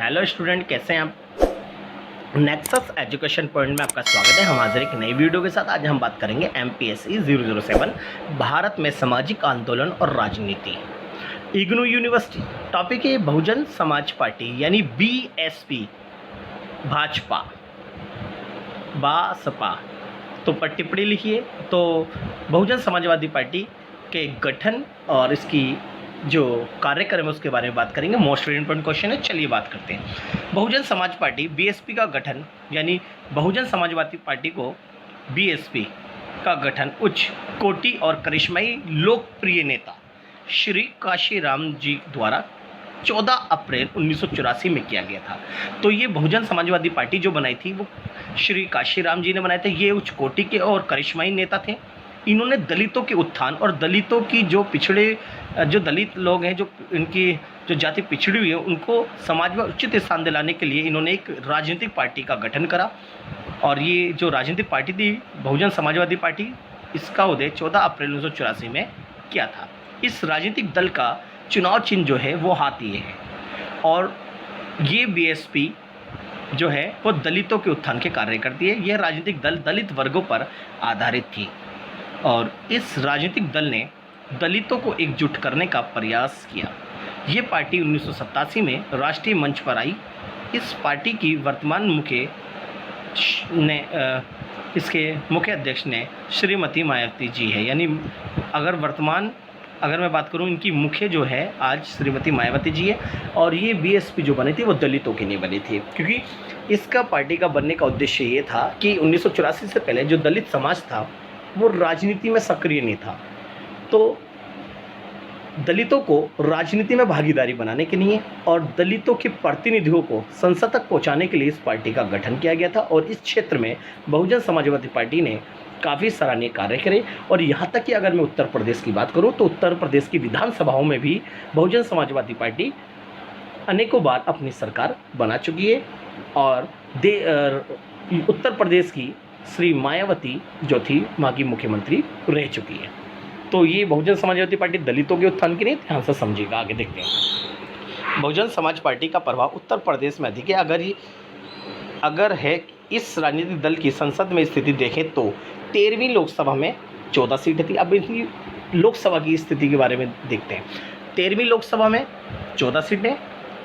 Hello student, कैसे हैं आप। नेक्सस एजुकेशन पॉइंट में आपका स्वागत है। हम हाजिर एक नई वीडियो के साथ। आज हम बात करेंगे MPSC 007 भारत में सामाजिक आंदोलन और राजनीति, इग्नू यूनिवर्सिटी। टॉपिक है बहुजन समाज पार्टी यानी BSP, भाजपा बासपा। तो पर टिप्पणी लिखिए। तो बहुजन समाजवादी पार्टी के गठन और इसकी जो कार्यक्रम है उसके बारे में बात करेंगे। मोस्ट इम्पोर्टेंट क्वेश्चन है, चलिए बात करते हैं। बहुजन समाज पार्टी BSP का गठन यानी बहुजन समाजवादी पार्टी को BSP का गठन उच्च कोटि और करिश्माई लोकप्रिय नेता श्री काशीराम जी द्वारा 14 अप्रैल 1984 में किया गया था। तो ये बहुजन समाजवादी पार्टी जो बनाई थी वो श्री काशीराम जी ने बनाए थे। ये उच्च कोटि के और करिश्माई नेता थे। इन्होंने दलितों के उत्थान और दलितों की जो दलित लोग हैं, जो इनकी जो जाति पिछड़ी हुई है, उनको समाज में उचित स्थान दिलाने के लिए इन्होंने एक राजनीतिक पार्टी का गठन करा। और ये जो राजनीतिक पार्टी थी बहुजन समाजवादी पार्टी, इसका उदय 14 अप्रैल 1984 में किया था। इस राजनीतिक दल का चुनाव चिन्ह जो है वो हाथी है। और ये BSP जो है वो दलितों के उत्थान के कार्य करती है। यह राजनीतिक दल दलित वर्गों पर आधारित थी और इस राजनीतिक दल ने दलितों को एकजुट करने का प्रयास किया। ये पार्टी 1987 में राष्ट्रीय मंच पर आई। इस पार्टी की वर्तमान इसके मुख्य अध्यक्ष ने श्रीमती मायावती जी है। यानी अगर मैं बात करूं, इनकी मुख्य जो है आज श्रीमती मायावती जी है। और ये BSP जो बनी थी वो दलितों की नहीं बनी थी, क्योंकि इसका पार्टी का बनने का उद्देश्य ये था कि 1984 से पहले जो दलित समाज था वो राजनीति में सक्रिय नहीं था। तो दलितों को राजनीति में भागीदारी बनाने के लिए और दलितों के प्रतिनिधियों को संसद तक पहुंचाने के लिए इस पार्टी का गठन किया गया था। और इस क्षेत्र में बहुजन समाजवादी पार्टी ने काफ़ी सराहनीय कार्य करे। और यहाँ तक कि अगर मैं उत्तर प्रदेश की बात करूँ तो उत्तर प्रदेश की विधानसभाओं में भी बहुजन समाजवादी पार्टी अनेकों बार अपनी सरकार बना चुकी है। और उत्तर प्रदेश की श्री मायावती जो थी वहाँ की मुख्यमंत्री रह चुकी है। तो ये बहुजन समाजवादी पार्टी दलितों के उत्थान के लिए ध्यान से समझिएगा। आगे देखते हैं। बहुजन समाज पार्टी का प्रभाव उत्तर प्रदेश में अधिक है। अगर है इस राजनीतिक दल की संसद में स्थिति देखें तो 13वीं लोकसभा में 14 सीटें थी। अब इनकी लोकसभा की स्थिति के बारे में देखते हैं। 13वीं लोकसभा में 14 सीटें,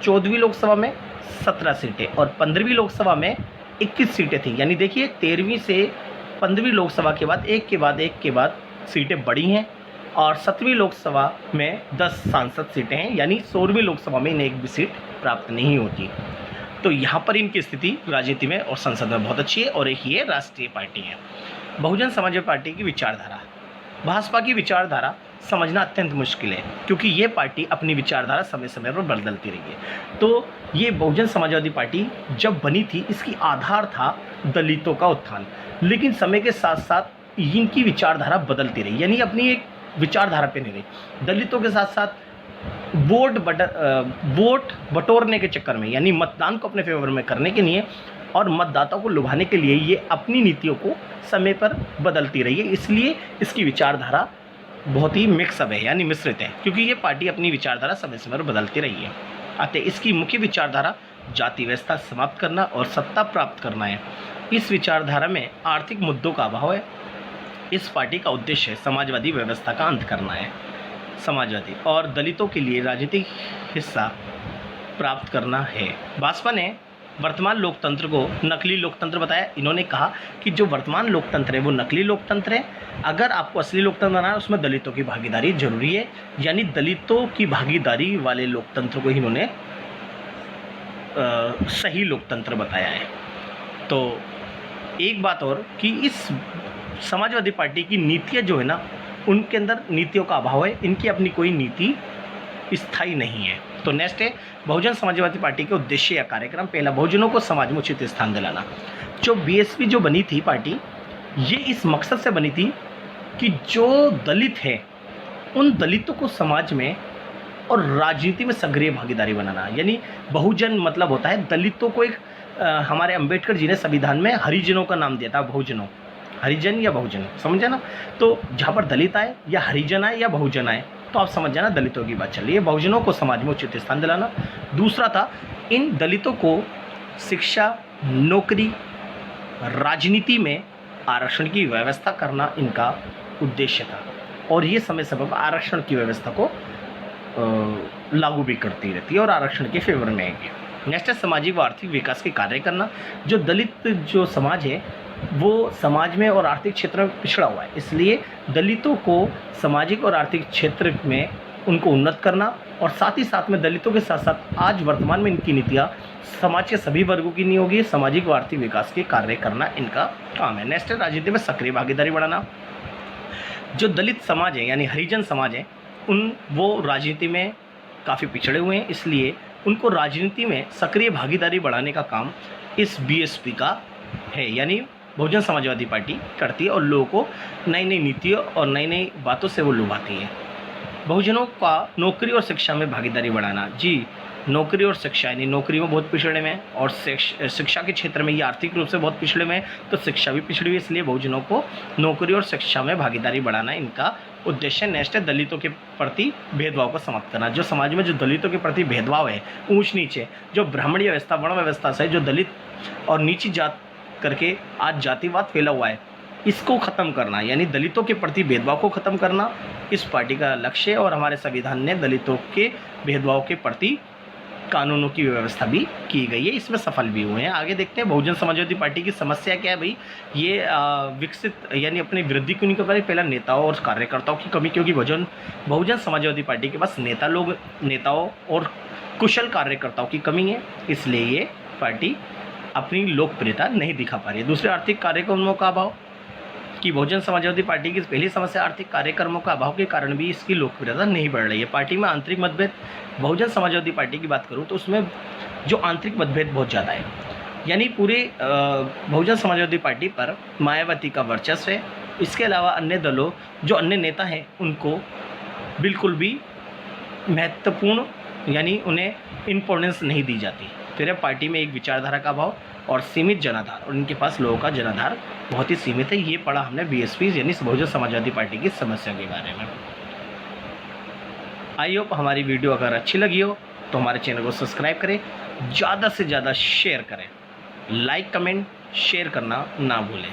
14वीं लोकसभा में 17 सीटें और 15वीं लोकसभा में 21 सीटें थी। यानी देखिए 13वीं से 15वीं लोकसभा के बाद एक के बाद सीटें बढ़ी हैं। और 7वीं लोकसभा में 10 सांसद सीटें हैं। यानी 16वीं लोकसभा में इन्हें एक भी सीट प्राप्त नहीं होती। तो यहाँ पर इनकी स्थिति राजनीति में और संसद में बहुत अच्छी है। और एक ये राष्ट्रीय पार्टी है। बहुजन समाजवादी पार्टी की विचारधारा, भाजपा की विचारधारा समझना अत्यंत मुश्किल है, क्योंकि ये पार्टी अपनी विचारधारा समय समय पर बदलती रही है। तो ये बहुजन समाजवादी पार्टी जब बनी थी, इसकी आधार था दलितों का उत्थान। लेकिन समय के साथ साथ इनकी विचारधारा बदलती रही, यानी अपनी एक विचारधारा पे नहीं रही। दलितों के साथ साथ वोट बटोरने के चक्कर में, यानी मतदान को अपने फेवर में करने के लिए और मतदाताओं को लुभाने के लिए ये अपनी नीतियों को समय पर बदलती रही है। इसलिए इसकी विचारधारा बहुत ही मिक्सअप है, यानी मिश्रित है, क्योंकि ये पार्टी अपनी विचारधारा समय समय पर बदलती रही है। अतः इसकी मुख्य विचारधारा जाति व्यवस्था समाप्त करना और सत्ता प्राप्त करना है। इस विचारधारा में आर्थिक मुद्दों का अभाव है। इस पार्टी का उद्देश्य समाजवादी व्यवस्था का अंत करना है। समाजवादी और दलितों के लिए राजनीतिक हिस्सा प्राप्त करना है। भाजपा ने वर्तमान लोकतंत्र को नकली लोकतंत्र बताया। इन्होंने कहा कि जो वर्तमान लोकतंत्र है वो नकली लोकतंत्र है। अगर आपको असली लोकतंत्र बनाना है उसमें दलितों की भागीदारी जरूरी है। यानी दलितों की भागीदारी वाले लोकतंत्र को इन्होंने सही लोकतंत्र बताया है। तो एक बात और कि इस समाजवादी पार्टी की नीतियाँ जो है ना, उनके अंदर नीतियों का अभाव है। इनकी अपनी कोई नीति स्थायी नहीं है। तो नेक्स्ट है बहुजन समाजवादी पार्टी के उद्देश्य या कार्यक्रम। पहला, बहुजनों को समाज में उचित स्थान दिलाना। जो BSP जो बनी थी पार्टी, ये इस मकसद से बनी थी कि जो दलित हैं उन दलितों को समाज में और राजनीति में सक्रिय भागीदारी बनाना। यानी बहुजन मतलब होता है दलितों को एक हमारे अंबेडकर जी ने संविधान में हरिजनों का नाम दिया था। बहुजनों, हरिजन या बहुजन, समझे ना। तो जहाँ पर दलित आए या हरिजन आए या बहुजन आए, तो आप समझ जाना दलितों की बात चल रही है। बहुजनों को समाज में उचित स्थान दिलाना। दूसरा था इन दलितों को शिक्षा, नौकरी, राजनीति में आरक्षण की व्यवस्था करना इनका उद्देश्य था और ये समय समय पर आरक्षण की व्यवस्था को लागू भी करती रहती है और आरक्षण के फेवर में है। नेक्स्ट है सामाजिक व आर्थिक विकास के कार्य करना। जो दलित जो समाज है वो समाज में और आर्थिक क्षेत्र में पिछड़ा हुआ है, इसलिए दलितों को सामाजिक और आर्थिक क्षेत्र में उनको उन्नत करना और साथ ही साथ में दलितों के साथ साथ आज वर्तमान में इनकी नीतियाँ समाज के सभी वर्गों की नहीं होगी, सामाजिक व आर्थिक विकास के कार्य करना इनका काम है। नेक्स्ट है राजनीति में सक्रिय भागीदारी बढ़ाना। जो दलित समाज है यानी हरिजन समाज है वो राजनीति में काफ़ी पिछड़े हुए हैं, इसलिए उनको राजनीति में सक्रिय भागीदारी बढ़ाने का काम इस बीएसपी का है, यानी बहुजन समाजवादी पार्टी करती है और लोगों को नई नई नीतियों और नई नई बातों से वो लुभाती है। बहुजनों का नौकरी और शिक्षा में भागीदारी बढ़ाना। जी, नौकरी और शिक्षा, यानी नौकरी में बहुत पिछड़े में और शिक्षा के क्षेत्र में ये आर्थिक रूप से बहुत पिछड़े में, तो शिक्षा भी पिछड़ी हुई, इसलिए बहुजनों को नौकरी और शिक्षा में भागीदारी बढ़ाना इनका उद्देश्य। नेक्स्ट है दलितों के प्रति भेदभाव को समाप्त करना। जो समाज में जो दलितों के प्रति भेदभाव है, ऊंच नीचे, जो ब्राह्मणी व्यवस्था, वर्ण व्यवस्था से जो दलित और नीची जात करके आज जातिवाद फैला हुआ है, इसको ख़त्म करना, यानी दलितों के प्रति भेदभाव को ख़त्म करना इस पार्टी का लक्ष्य है और हमारे संविधान ने दलितों के भेदभाव के प्रति कानूनों की व्यवस्था भी की गई है, इसमें सफल भी हुए हैं। आगे देखते हैं बहुजन समाजवादी पार्टी की समस्या क्या है भाई। ये विकसित यानी अपनी वृद्धि क्यों नहीं कर पाई, पहला नेताओं और कार्यकर्ताओं की कमी, क्योंकि बहुजन समाजवादी पार्टी के पास नेताओं और कुशल कार्यकर्ताओं की कमी है, इसलिए ये पार्टी अपनी लोकप्रियता नहीं दिखा पा रही है। दूसरे आर्थिक कार्यक्रमों का अभाव, कि बहुजन समाजवादी पार्टी की पहली समस्या आर्थिक कार्यक्रमों का अभाव के कारण भी इसकी लोकप्रियता नहीं बढ़ रही है। पार्टी में आंतरिक मतभेद, बहुजन समाजवादी पार्टी की बात करूं तो उसमें जो आंतरिक मतभेद बहुत ज़्यादा है, यानी पूरे बहुजन समाजवादी पार्टी पर मायावती का वर्चस्व है। इसके अलावा अन्य दलों, जो अन्य नेता हैं, उनको बिल्कुल भी महत्वपूर्ण यानी उन्हें इम्पोर्टेंस नहीं दी जाती। फिर पार्टी में एक विचारधारा का अभाव और सीमित जनाधार, और इनके पास लोगों का जनाधार बहुत ही सीमित है। ये पढ़ा हमने बीएसपी यानी बहुजन समाजवादी पार्टी की समस्या के बारे में। आई होप हमारी वीडियो अगर अच्छी लगी हो तो हमारे चैनल को सब्सक्राइब करें, ज़्यादा से ज़्यादा शेयर करें, लाइक कमेंट शेयर करना ना भूलें।